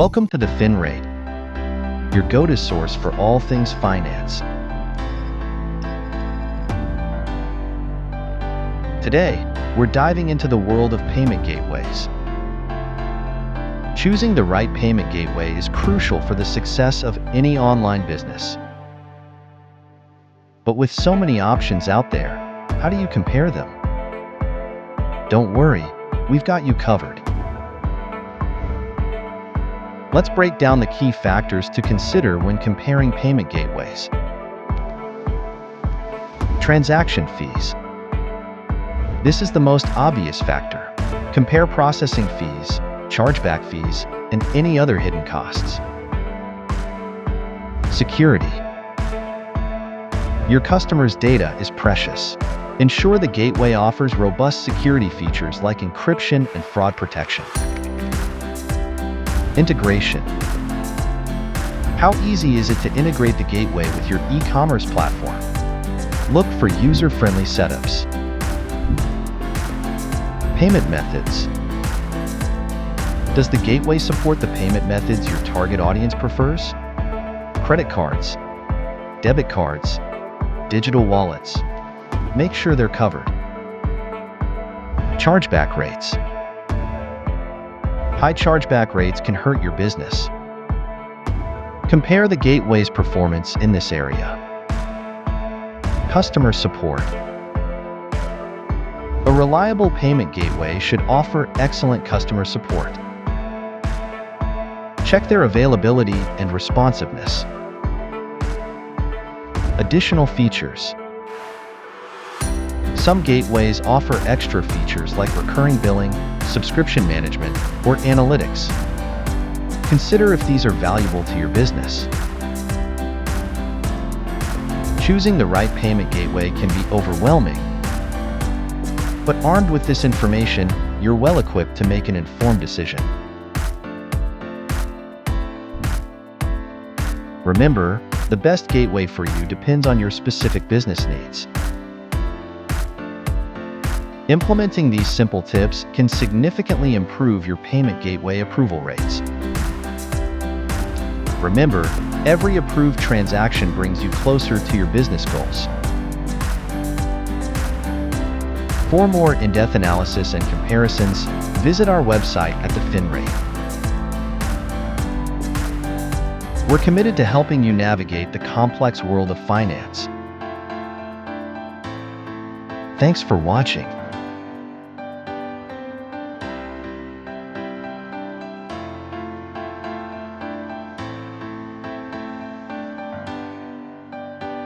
Welcome to TheFinrate, your go-to source for all things finance. Today, we're diving into the world of payment gateways. Choosing the right payment gateway is crucial for the success of any online business. But with so many options out there, how do you compare them? Don't worry, we've got you covered. Let's break down the key factors to consider when comparing payment gateways. Transaction fees. This is the most obvious factor. Compare processing fees, chargeback fees, and any other hidden costs. Security. Your customer's data is precious. Ensure the gateway offers robust security features like encryption and fraud protection. Integration. How easy is it to integrate the gateway with your e-commerce platform? Look for user-friendly setups. Payment methods. Does the gateway support the payment methods your target audience prefers? Credit cards, debit cards, digital wallets. Make sure they're covered. Chargeback rates. High chargeback rates can hurt your business. Compare the gateway's performance in this area. Customer support. A reliable payment gateway should offer excellent customer support. Check their availability and responsiveness. Additional features. Some gateways offer extra features like recurring billing, subscription management, or analytics. Consider if these are valuable to your business. Choosing the right payment gateway can be overwhelming, but armed with this information, you're well equipped to make an informed decision. Remember, the best gateway for you depends on your specific business needs. Implementing these simple tips can significantly improve your payment gateway approval rates. Remember, every approved transaction brings you closer to your business goals. For more in-depth analysis and comparisons, visit our website at TheFinrate. We're committed to helping you navigate the complex world of finance. Thanks for watching.